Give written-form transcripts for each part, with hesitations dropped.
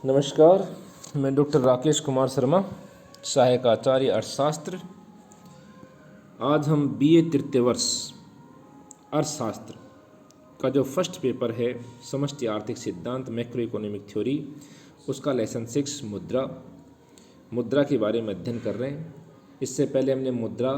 नमस्कार, मैं डॉक्टर राकेश कुमार शर्मा, सहायक आचार्य अर्थशास्त्र। आज हम बीए तृतीय वर्ष अर्थशास्त्र का जो फर्स्ट पेपर है समष्टि आर्थिक सिद्धांत मैक्रो इकोनॉमिक थ्योरी, उसका लेसन 6 मुद्रा के बारे में अध्ययन कर रहे हैं। इससे पहले हमने मुद्रा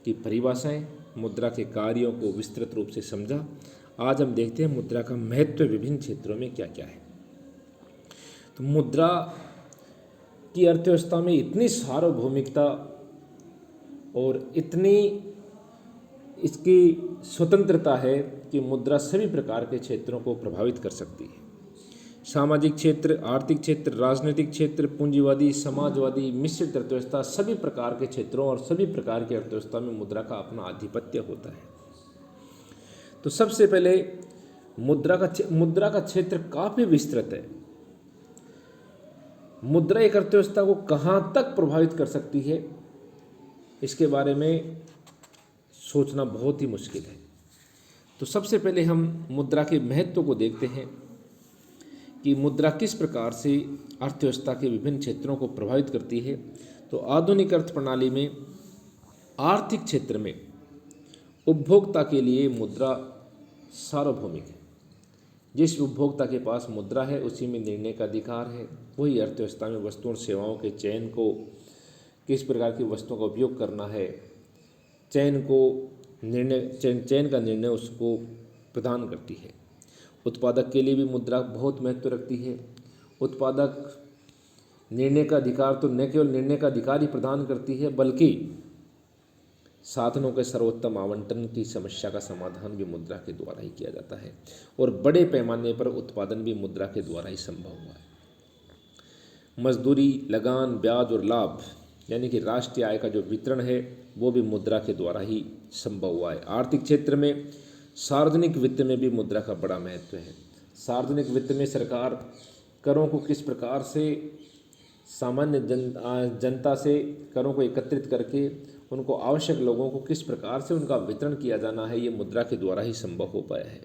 की परिभाषाएं, मुद्रा के कार्यों को विस्तृत रूप से समझा। आज हम देखते हैं मुद्रा का महत्व विभिन्न क्षेत्रों में क्या क्या है। तो मुद्रा की अर्थव्यवस्था में इतनी सार्वभौमिकता और इतनी इसकी स्वतंत्रता है कि मुद्रा सभी प्रकार के क्षेत्रों को प्रभावित कर सकती है। सामाजिक क्षेत्र, आर्थिक क्षेत्र, राजनीतिक क्षेत्र, पूंजीवादी, समाजवादी, मिश्रित अर्थव्यवस्था, सभी प्रकार के क्षेत्रों और सभी प्रकार की अर्थव्यवस्था में मुद्रा का अपना आधिपत्य होता है। तो सबसे पहले मुद्रा का क्षेत्र काफ़ी विस्तृत है। मुद्रा एक अर्थव्यवस्था को कहाँ तक प्रभावित कर सकती है, इसके बारे में सोचना बहुत ही मुश्किल है। तो सबसे पहले हम मुद्रा के महत्व को देखते हैं कि मुद्रा किस प्रकार से अर्थव्यवस्था के विभिन्न क्षेत्रों को प्रभावित करती है। तो आधुनिक अर्थ प्रणाली में आर्थिक क्षेत्र में उपभोक्ता के लिए मुद्रा सार्वभौमिक है। जिस उपभोक्ता के पास मुद्रा है उसी में निर्णय का अधिकार है। वही अर्थव्यवस्था में वस्तुओं और सेवाओं के चयन को, किस प्रकार की वस्तुओं का उपयोग करना है, चयन का निर्णय उसको प्रदान करती है। उत्पादक के लिए भी मुद्रा बहुत महत्व रखती है। उत्पादक निर्णय का अधिकार तो न केवल निर्णय का अधिकार ही प्रदान करती है, बल्कि साधनों के सर्वोत्तम आवंटन की समस्या का समाधान भी मुद्रा के द्वारा ही किया जाता है। और बड़े पैमाने पर उत्पादन भी मुद्रा के द्वारा ही संभव हुआ है। मजदूरी, लगान, ब्याज और लाभ यानी कि राष्ट्रीय आय का जो वितरण है वो भी मुद्रा के द्वारा ही संभव हुआ है। आर्थिक क्षेत्र में सार्वजनिक वित्त में भी मुद्रा का बड़ा महत्व है। सार्वजनिक वित्त में सरकार करों को किस प्रकार से सामान्य जनता से करों को एकत्रित करके उनको आवश्यक लोगों को किस प्रकार से उनका वितरण किया जाना है, ये मुद्रा के द्वारा ही संभव हो पाया है।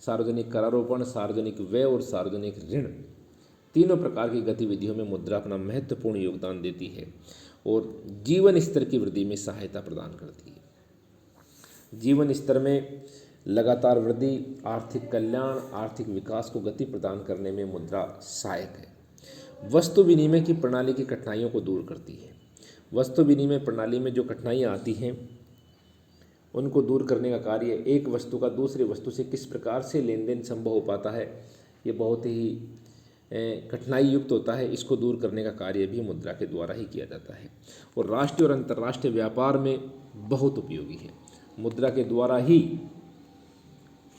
सार्वजनिक करारोपण, सार्वजनिक व्यय और सार्वजनिक ऋण, तीनों प्रकार की गतिविधियों में मुद्रा अपना महत्वपूर्ण योगदान देती है और जीवन स्तर की वृद्धि में सहायता प्रदान करती है। जीवन स्तर में लगातार वृद्धि, आर्थिक कल्याण, आर्थिक विकास को गति प्रदान करने में मुद्रा सहायक है। वस्तु विनिमय की प्रणाली की कठिनाइयों को दूर करती है। वस्तु विनिमय प्रणाली में जो कठिनाइयाँ आती हैं उनको दूर करने का कार्य, एक वस्तु का दूसरे वस्तु से किस प्रकार से लेन देन संभव हो पाता है, ये बहुत ही कठिनाई युक्त होता है। इसको दूर करने का कार्य भी मुद्रा के द्वारा ही किया जाता है और राष्ट्रीय और अंतर्राष्ट्रीय व्यापार में बहुत उपयोगी है। मुद्रा के द्वारा ही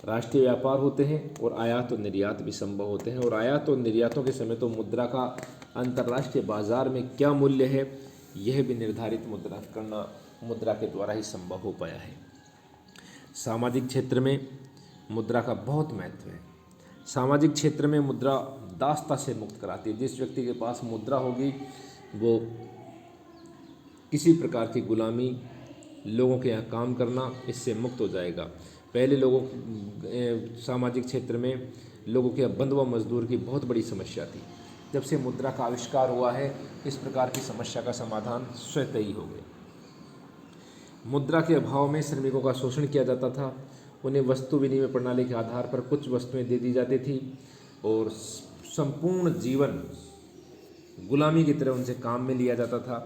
राष्ट्रीय व्यापार होते हैं और आयात और निर्यात भी संभव होते हैं। और आयात और निर्यातों के समय तो मुद्रा का अंतर्राष्ट्रीय बाजार में क्या मूल्य है, यह भी निर्धारित मुद्रा के द्वारा ही संभव हो पाया है। सामाजिक क्षेत्र में मुद्रा का बहुत महत्व है। सामाजिक क्षेत्र में मुद्रा दासता से मुक्त कराती है। जिस व्यक्ति के पास मुद्रा होगी वो किसी प्रकार की गुलामी, लोगों के यहाँ काम करना, इससे मुक्त हो जाएगा। पहले सामाजिक क्षेत्र में लोगों के यहाँ बंधुआ मजदूर की बहुत बड़ी समस्या थी। जब से मुद्रा का आविष्कार हुआ है इस प्रकार की समस्या का समाधान स्वतः ही हो गया। मुद्रा के अभाव में श्रमिकों का शोषण किया जाता था। उन्हें वस्तु विनिमय प्रणाली के आधार पर कुछ वस्तुएं दे दी जाती थी और संपूर्ण जीवन गुलामी की तरह उनसे काम में लिया जाता था।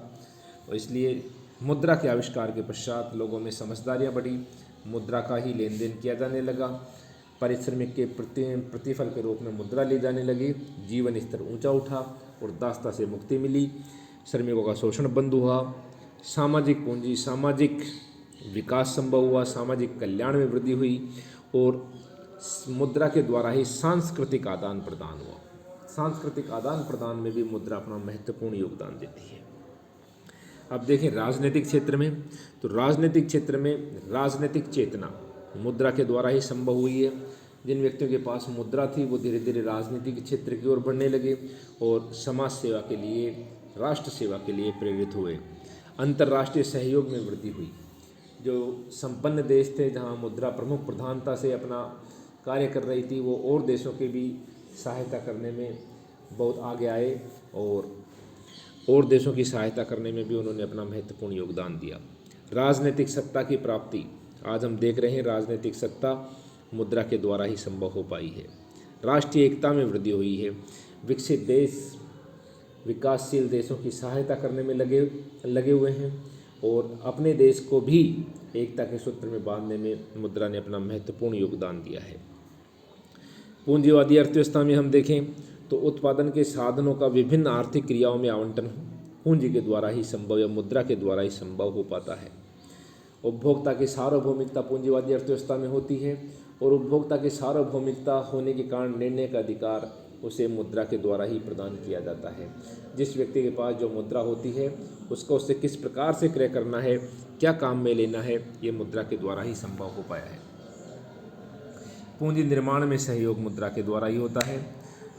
और इसलिए मुद्रा के आविष्कार के पश्चात लोगों में समझदारियाँ बढ़ी, मुद्रा का ही लेन देन किया जाने लगा, पारिश्रमिक के प्रतिफल के रूप में मुद्रा ली जाने लगी, जीवन स्तर ऊंचा उठा और दासता से मुक्ति मिली, श्रमिकों का शोषण बंद हुआ, सामाजिक पूंजी, सामाजिक विकास संभव हुआ, सामाजिक कल्याण में वृद्धि हुई और मुद्रा के द्वारा ही सांस्कृतिक आदान प्रदान हुआ। सांस्कृतिक आदान प्रदान में भी मुद्रा अपना महत्वपूर्ण योगदान देती है। अब देखें राजनीतिक क्षेत्र में, तो राजनीतिक क्षेत्र में राजनीतिक चेतना मुद्रा के द्वारा ही संभव हुई है। जिन व्यक्तियों के पास मुद्रा थी वो धीरे धीरे राजनीतिक क्षेत्र की ओर बढ़ने लगे और समाज सेवा के लिए, राष्ट्र सेवा के लिए प्रेरित हुए। अंतर्राष्ट्रीय सहयोग में वृद्धि हुई। जो संपन्न देश थे जहाँ मुद्रा प्रमुख प्रधानता से अपना कार्य कर रही थी, वो और देशों के भी सहायता करने में बहुत आगे आए और देशों की सहायता करने में भी उन्होंने अपना महत्वपूर्ण योगदान दिया। राजनीतिक सत्ता की प्राप्ति, आज हम देख रहे हैं राजनीतिक सत्ता मुद्रा के द्वारा ही संभव हो पाई है। राष्ट्रीय एकता में वृद्धि हुई है। विकसित देश विकासशील देशों की सहायता करने में लगे हुए हैं और अपने देश को भी एकता के सूत्र में बांधने में मुद्रा ने अपना महत्वपूर्ण योगदान दिया है। पूंजीवादी अर्थव्यवस्था में हम देखें तो उत्पादन के साधनों का विभिन्न आर्थिक क्रियाओं में आवंटन पूंजी के द्वारा ही संभव या मुद्रा के द्वारा ही संभव हो पाता है। उपभोक्ता की सार्वभौमिकता पूंजीवादी अर्थव्यवस्था में होती है और उपभोक्ता की सार्वभौमिकता होने के कारण निर्णय का अधिकार उसे मुद्रा के द्वारा ही प्रदान किया जाता है। जिस व्यक्ति के पास जो मुद्रा होती है उसको उससे किस प्रकार से क्रय करना है, क्या काम में लेना है, ये मुद्रा के द्वारा ही संभव हो पाया है। पूंजी निर्माण में सहयोग मुद्रा के द्वारा ही होता है।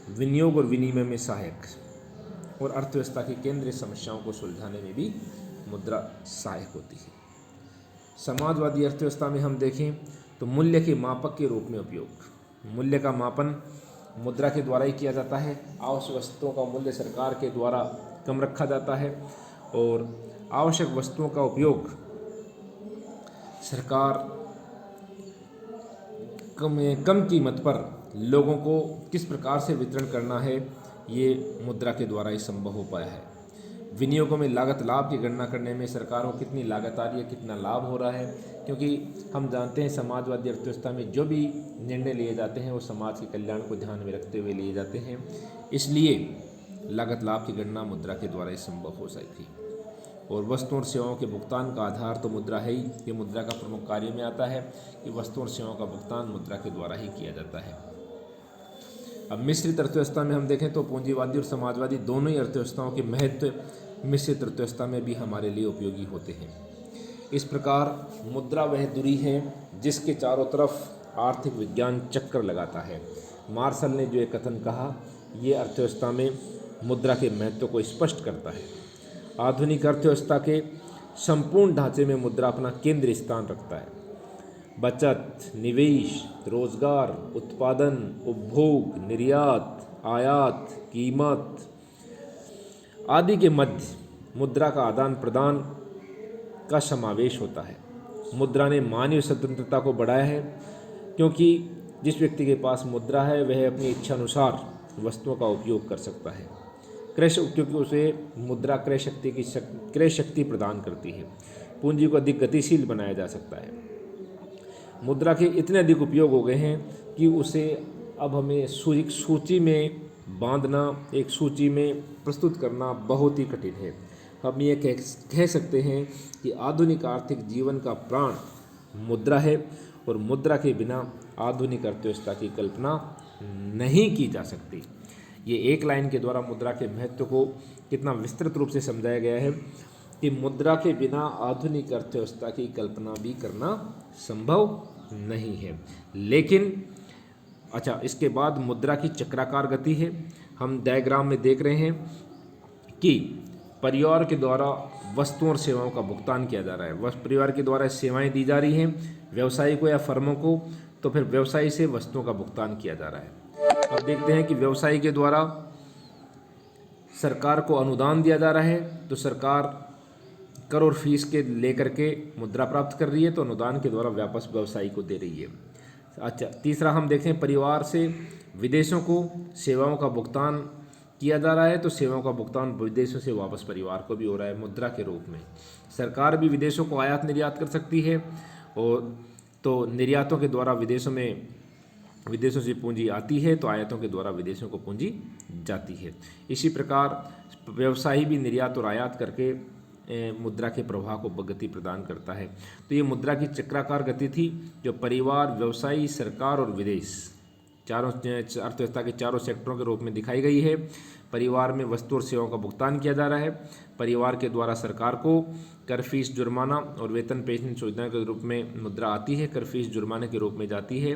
विनियोग और विनिमय में सहायक और अर्थव्यवस्था की केंद्रीय समस्याओं को सुलझाने में भी मुद्रा सहायक होती है। समाजवादी अर्थव्यवस्था में हम देखें तो मूल्य के मापक के रूप में उपयोग, मूल्य का मापन मुद्रा के द्वारा ही किया जाता है। आवश्यक वस्तुओं का मूल्य सरकार के द्वारा कम रखा जाता है और आवश्यक वस्तुओं का उपयोग सरकार कम कीमत पर लोगों को किस प्रकार से वितरण करना है, ये मुद्रा के द्वारा ही संभव हो पाया है। विनियोगों में लागत लाभ की गणना करने में सरकारों को कितनी लागत आ रही है, कितना लाभ हो रहा है, क्योंकि हम जानते हैं समाजवादी अर्थव्यवस्था में जो भी निर्णय लिए जाते हैं वो समाज के कल्याण को ध्यान में रखते हुए लिए जाते हैं, इसलिए लागत लाभ की गणना मुद्रा के द्वारा ही संभव हो सकती है। और वस्तुओं और सेवाओं के भुगतान का आधार तो मुद्रा है ही, ये मुद्रा का प्रमुख कार्य में आता है कि वस्तुओं और सेवाओं का भुगतान मुद्रा के द्वारा ही किया जाता है। अब मिश्रित अर्थव्यवस्था में हम देखें तो पूंजीवादी और समाजवादी दोनों ही अर्थव्यवस्थाओं के महत्व मिश्रित अर्थव्यवस्था में भी हमारे लिए उपयोगी होते हैं। इस प्रकार मुद्रा वह दूरी है जिसके चारों तरफ आर्थिक विज्ञान चक्कर लगाता है। मार्शल ने जो एक कथन कहा, ये अर्थव्यवस्था में मुद्रा के महत्व को स्पष्ट करता है। आधुनिक अर्थव्यवस्था के संपूर्ण ढांचे में मुद्रा अपना केंद्रीय स्थान रखता है। बचत, निवेश, रोजगार, उत्पादन, उपभोग, निर्यात, आयात, कीमत आदि के मध्य मुद्रा का आदान प्रदान का समावेश होता है। मुद्रा ने मानवीय स्वतंत्रता को बढ़ाया है, क्योंकि जिस व्यक्ति के पास मुद्रा है वह अपनी इच्छा अनुसार वस्तुओं का उपयोग कर सकता है। क्योंकि उसे मुद्रा क्रय शक्ति प्रदान करती है। पूंजी को अधिक गतिशील बनाया जा सकता है। मुद्रा के इतने अधिक उपयोग हो गए हैं कि उसे अब हमें सूची में बांधना, एक सूची में प्रस्तुत करना बहुत ही कठिन है। हम ये कह सकते हैं कि आधुनिक आर्थिक जीवन का प्राण मुद्रा है और मुद्रा के बिना आधुनिक अर्थव्यवस्था की कल्पना नहीं की जा सकती। ये एक लाइन के द्वारा मुद्रा के महत्व को कितना विस्तृत रूप से समझाया गया है कि मुद्रा के बिना आधुनिक अर्थव्यवस्था की कल्पना भी करना संभव नहीं है। लेकिन अच्छा, इसके बाद मुद्रा की चक्राकार गति है। हम डायग्राम में देख रहे हैं कि परिवार के द्वारा वस्तुओं और सेवाओं का भुगतान किया जा रहा है। परिवार के द्वारा सेवाएं दी जा रही हैं व्यवसायी को या फर्मों को, तो फिर व्यवसायी से वस्तुओं का भुगतान किया जा रहा है। अब देखते हैं कि व्यवसायी के द्वारा सरकार को अनुदान दिया जा रहा है, तो सरकार कर और फीस के लेकर के मुद्रा प्राप्त कर रही है, तो अनुदान के द्वारा वापस व्यवसायी को दे रही है। अच्छा, तीसरा हम देखें परिवार से विदेशों को सेवाओं का भुगतान किया जा रहा है, तो सेवाओं का भुगतान विदेशों से वापस परिवार को भी हो रहा है मुद्रा के रूप में। सरकार भी विदेशों को आयात निर्यात कर सकती है, और तो निर्यातों के द्वारा विदेशों से पूंजी आती है, तो आयातों के द्वारा विदेशों को पूंजी जाती है। इसी प्रकार व्यवसायी भी निर्यात और आयात करके मुद्रा के प्रवाह को गति प्रदान करता है। तो ये मुद्रा की चक्राकार गति थी, जो परिवार, व्यवसायी, सरकार और विदेश चारों अर्थव्यवस्था के चारों सेक्टरों के रूप में दिखाई गई है। परिवार में वस्तु और सेवाओं का भुगतान किया जा रहा है। परिवार के द्वारा सरकार को कर, फीस, जुर्माना और वेतन पेंशन सुविधाओं के रूप में मुद्रा आती है, कर, फीस, जुर्माने के रूप में जाती है।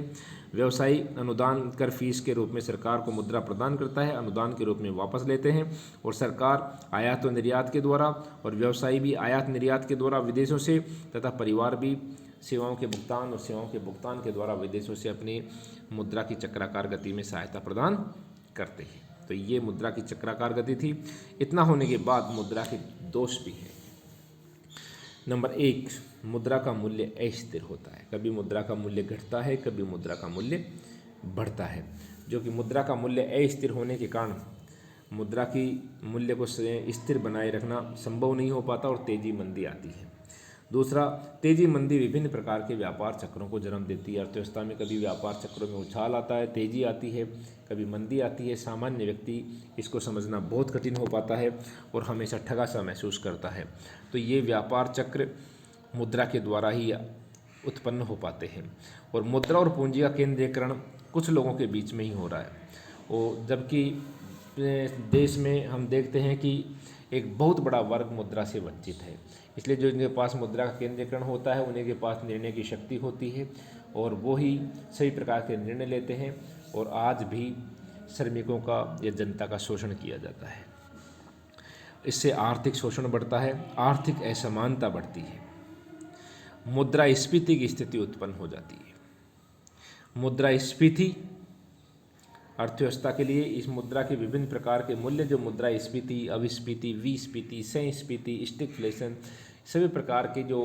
व्यवसायी अनुदान, कर, फीस के रूप में सरकार को मुद्रा प्रदान करता है, अनुदान के रूप में वापस लेते हैं। और सरकार आयात और निर्यात के द्वारा, और व्यवसायी भी आयात निर्यात के द्वारा विदेशों से, तथा परिवार भी सेवाओं के भुगतान और सेवाओं के भुगतान के द्वारा विदेशों से अपनी मुद्रा की चक्राकार गति में सहायता प्रदान करते हैं। तो ये मुद्रा की चक्राकार गति थी। इतना होने के बाद मुद्रा के दोष भी हैं। नंबर 1, मुद्रा का मूल्य अस्थिर होता है। कभी मुद्रा का मूल्य घटता है, कभी मुद्रा का मूल्य बढ़ता है, जो कि मुद्रा का मूल्य अस्थिर होने के कारण मुद्रा की मूल्य को स्थिर बनाए रखना संभव नहीं हो पाता और तेजी मंदी आती है। दूसरा, तेजी मंदी विभिन्न प्रकार के व्यापार चक्रों को जन्म देती है। अर्थव्यवस्था में कभी व्यापार चक्रों में उछाल आता है, तेजी आती है, कभी मंदी आती है। सामान्य व्यक्ति इसको समझना बहुत कठिन हो पाता है और हमेशा ठगा सा महसूस करता है। तो ये व्यापार चक्र मुद्रा के द्वारा ही उत्पन्न हो पाते हैं। और मुद्रा और पूंजी का केंद्रीकरण कुछ लोगों के बीच में ही हो रहा है, और जबकि देश में हम देखते हैं कि एक बहुत बड़ा वर्ग मुद्रा से वंचित है। इसलिए जो इनके पास मुद्रा का केंद्रीकरण होता है उन्हीं के पास निर्णय की शक्ति होती है और वो ही सभी प्रकार के निर्णय लेते हैं। और आज भी श्रमिकों का या जनता का शोषण किया जाता है। इससे आर्थिक शोषण बढ़ता है, आर्थिक असमानता बढ़ती है, मुद्रास्फीति की स्थिति उत्पन्न हो जाती है। मुद्रास्फीति अर्थव्यवस्था के लिए इस मुद्रा के विभिन्न प्रकार के मूल्य, जो मुद्रास्फीति, अविस्फीति, विस्फीति, संस्फीति, स्टिगफ्लेशन, सभी प्रकार के जो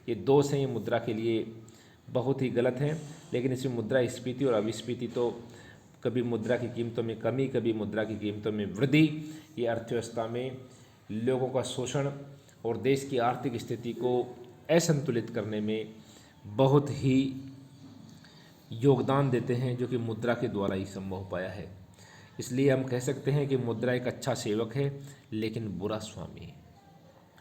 ये दोष हैं, ये मुद्रा के लिए बहुत ही गलत हैं। लेकिन इसमें मुद्रास्फीति और अविस्फीति तो कभी मुद्रा की कीमतों में कमी, कभी मुद्रा की कीमतों में वृद्धि, ये अर्थव्यवस्था में लोगों का शोषण और देश की आर्थिक स्थिति को असंतुलित करने में बहुत ही योगदान देते हैं, जो कि मुद्रा के द्वारा ही संभव हो पाया है। इसलिए हम कह सकते हैं कि मुद्रा एक अच्छा सेवक है लेकिन बुरा स्वामी है।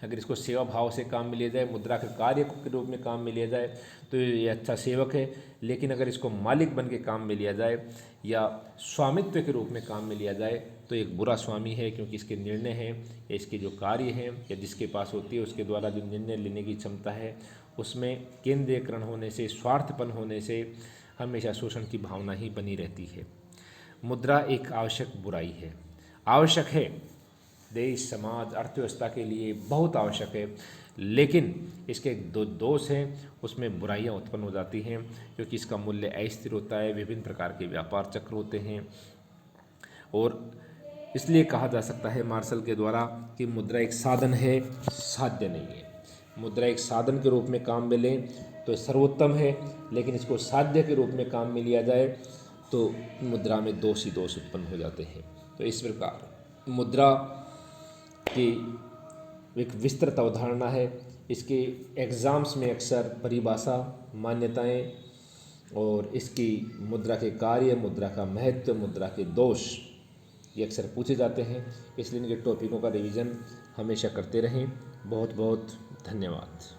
अगर इसको सेवा भाव से काम में लिया जाए, मुद्रा के कार्य के रूप में काम में लिया जाए तो ये अच्छा सेवक है। लेकिन अगर इसको मालिक बन के काम में लिया जाए या स्वामित्व के रूप में काम में लिया जाए तो एक बुरा स्वामी है, क्योंकि इसके निर्णय हैं या इसके जो कार्य हैं या जिसके पास होती है उसके द्वारा जो निर्णय लेने की क्षमता है उसमें केंद्रीकरण होने से, स्वार्थपन होने से हमेशा शोषण की भावना ही बनी रहती है। मुद्रा एक आवश्यक बुराई है, आवश्यक है, देश, समाज, अर्थव्यवस्था के लिए बहुत आवश्यक है। लेकिन इसके दो दोष हैं, उसमें बुराइयां उत्पन्न हो जाती हैं, क्योंकि इसका मूल्य अस्थिर होता है, विभिन्न प्रकार के व्यापार चक्र होते हैं। और इसलिए कहा जा सकता है मार्शल के द्वारा कि मुद्रा एक साधन है, साध्य नहीं है। मुद्रा एक साधन के रूप में काम में लें तो सर्वोत्तम है, लेकिन इसको साध्य के रूप में काम में लिया जाए तो मुद्रा में दोष ही दोष उत्पन्न हो जाते हैं। तो इस प्रकार मुद्रा की एक विस्तृत अवधारणा है। इसके एग्ज़ाम्स में अक्सर परिभाषा, मान्यताएं और इसकी मुद्रा के कार्य, मुद्रा का महत्व, मुद्रा के दोष ये अक्सर पूछे जाते हैं। इसलिए इनके टॉपिकों का रिवीजन हमेशा करते रहें। बहुत बहुत धन्यवाद।